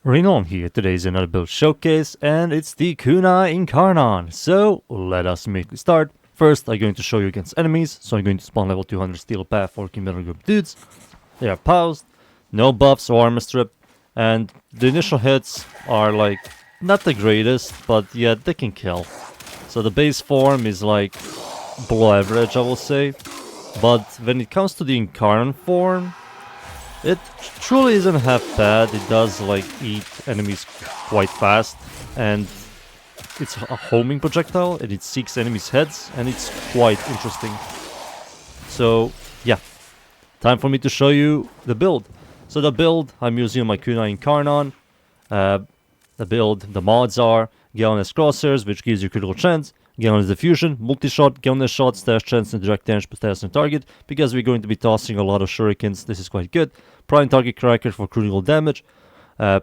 Rainollon here. Today's another build showcase, and it's the Kunai Incarnon. So let us immediately start. First, I'm going to show you against enemies. So I'm going to spawn level 200 steel path 14 metal group dudes. They are paused, no buffs or armor strip, and the initial hits are like not the greatest, but yet they can kill. So the base form is like below average, I will say. But when it comes to the Incarnon form, it truly isn't half bad. It does like eat enemies quite fast, and it's a homing projectile, and it seeks enemies' heads, and it's quite interesting. So yeah, time for me to show you the build. So the build, I'm using my Kunai Incarnon. The mods are Galvanized Crosshairs, which gives you critical chance, Galvanized Diffusion, Multi-Shot, Galvanized Shot, Stash Chance, and Direct Damage per status on target, because we're going to be tossing a lot of shurikens. This is quite good. Prime Target Cracker for critical damage.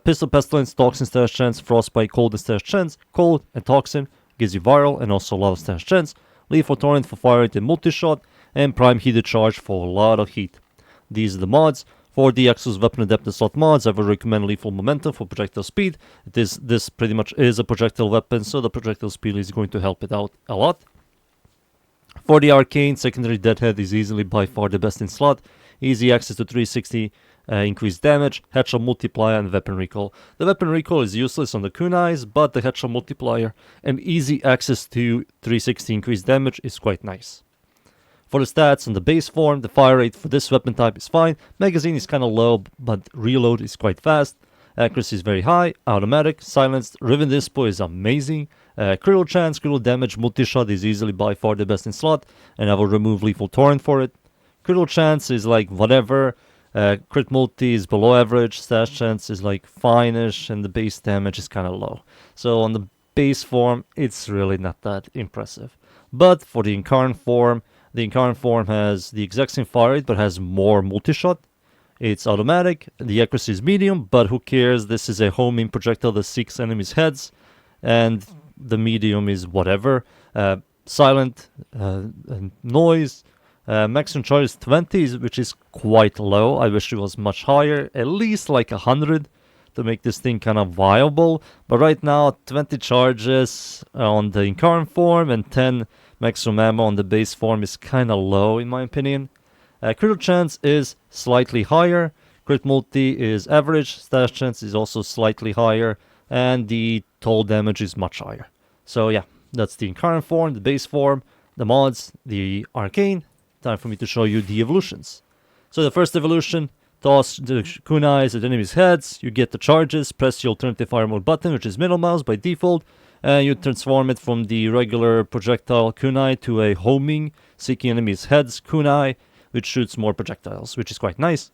Pistol Pestilence, Toxin Stash Chance, Frostbite, Cold and Stash Chance. Cold and Toxin gives you Viral and also a lot of Stash Chance. Lethal Torrent for Fire Rate and Multi-Shot. And Prime Heated Charge for a lot of heat. These are the mods. For the Axus Weapon Adept and Slot mods, I would recommend Lethal Momentum for projectile speed. This pretty much is a projectile weapon, so the projectile speed is going to help it out a lot. For the Arcane, Secondary Deadhead is easily by far the best in slot. Easy access to 360 increased damage, Headshot Multiplier, and Weapon Recall. The Weapon Recall is useless on the Kunais, but the Headshot Multiplier and easy access to 360 increased damage is quite nice. For the stats on the base form, the fire rate for this weapon type is fine. Magazine is kinda low, but reload is quite fast. Accuracy is very high. Automatic, silenced, Riven Dispo is amazing. Critical chance, critical damage, multi-shot is easily by far the best in slot, and I will remove Lethal Torrent for it. Critical chance is like whatever. Crit multi is below average. Stash chance is like fine-ish, and the base damage is kinda low. So on the base form, it's really not that impressive. But for the Incarn form, the Incarn form has the exact same fire rate, but has more multi-shot. It's automatic, the accuracy is medium, but who cares? This is a homing projectile that seeks enemies' heads, and the medium is whatever. Silent, noise, maximum charge is 20, which is quite low. I wish it was much higher, at least like 100 to make this thing kind of viable. But right now, 20 charges on the Incarn form and 10 maximum ammo on the base form is kind of low in my opinion. Critical chance is slightly higher, crit multi is average, stash chance is also slightly higher, and the total damage is much higher. So yeah, that's the Incarn form, the base form, the mods, the arcane. Time for me to show you the evolutions. So the first evolution, toss the kunais at enemies' heads, you get the charges, press the alternative fire mode button, which is middle mouse by default, and you transform it from the regular projectile kunai to a homing, seeking enemies' heads kunai, which shoots more projectiles, which is quite nice.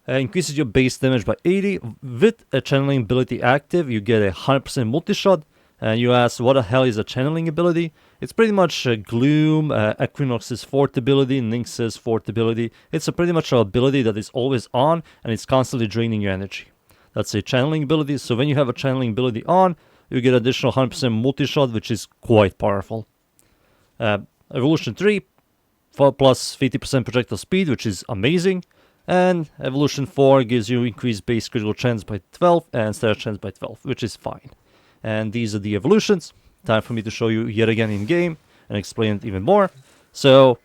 Increases your base damage by 80. With a channeling ability active, you get a 100% multi-shot. And you ask, what the hell is a channeling ability? It's pretty much Gloom, Equinox's fourth ability, Nynx's fourth ability. It's pretty much an ability that is always on, and it's constantly draining your energy. That's a channeling ability, so when you have a channeling ability on, you get additional 100% multi-shot, which is quite powerful. Evolution 3, plus 50% projectile speed, which is amazing. And Evolution 4 gives you increased base critical chance by 12 and stash chance by 12, which is fine. And these are the evolutions. Time for me to show you yet again in game and explain it even more. So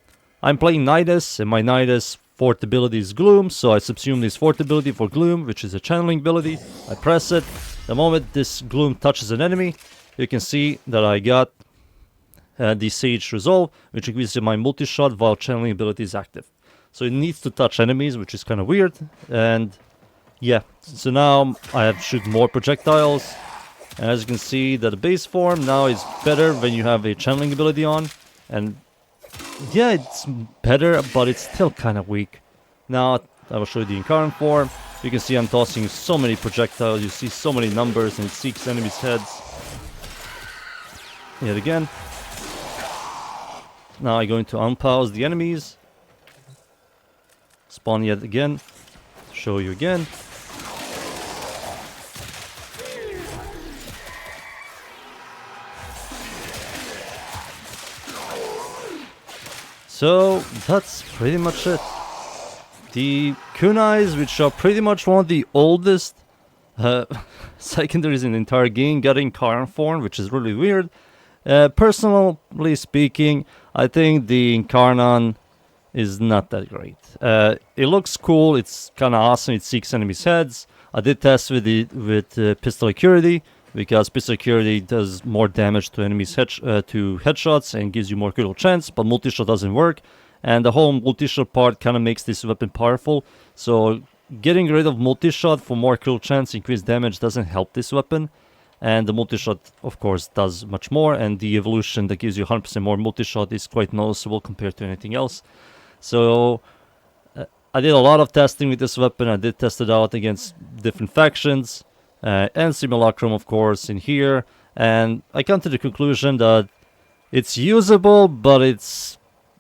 I'm playing Nidus, and my Nidus fourth ability is Gloom, so I subsume this fourth ability for Gloom, which is a channeling ability. I press it. The moment this Gloom touches an enemy, you can see that I got the Sage Resolve, which increases my multi-shot while channeling ability is active. So it needs to touch enemies, which is kind of weird. And yeah, so now I have shoot more projectiles. And as you can see, that the base form now is better when you have a channeling ability on. And yeah, it's better, but it's still kind of weak. Now, I will show you the Incarn form. You can see I'm tossing so many projectiles. You see so many numbers, and it seeks enemies' heads. Yet again. Now I'm going to unpause the enemies. Spawn yet again. Show you again. So that's pretty much it. The kunais, which are pretty much one of the oldest Secondaries in the entire game got Incarnon form, which is really weird. Personally speaking, I think the Incarnon is not that great. It looks cool. It's kind of awesome. It seeks enemies' heads. I did test with pistol accuracy because pistol accuracy does more damage to enemies' to headshots and gives you more critical chance. But multi-shot doesn't work, and the whole multi-shot part kind of makes this weapon powerful. So getting rid of multi-shot for more critical chance, increased damage doesn't help this weapon. And the multi-shot, of course, does much more. And the evolution that gives you 100% more multi-shot is quite noticeable compared to anything else. So I did a lot of testing with this weapon. I did test it out against different factions and Simulacrum, of course, in here. And I come to the conclusion that it's usable, but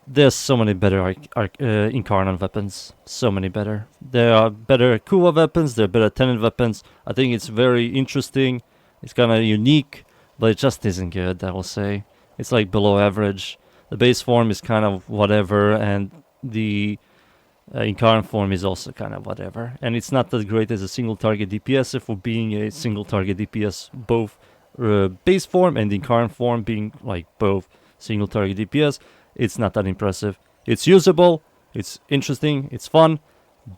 there's so many better Incarnon weapons. So many better. There are better Kuwa weapons. There are better Tenant weapons. I think it's very interesting. It's kind of unique, but it just isn't good, I will say. It's like below average. The base form is kind of whatever, and the Incarnon form is also kind of whatever. And it's not that great as a single target DPS for being a single target DPS, both base form and the Incarnon form being like both single target DPS. It's not that impressive. It's usable, it's interesting, it's fun,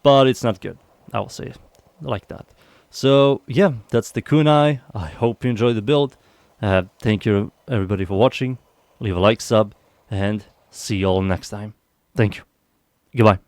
but it's not good. I will say it like that. So yeah, that's the Kunai. I hope you enjoyed the build. Thank you everybody for watching. Leave a like, sub, and see you all next time. Thank you. Goodbye.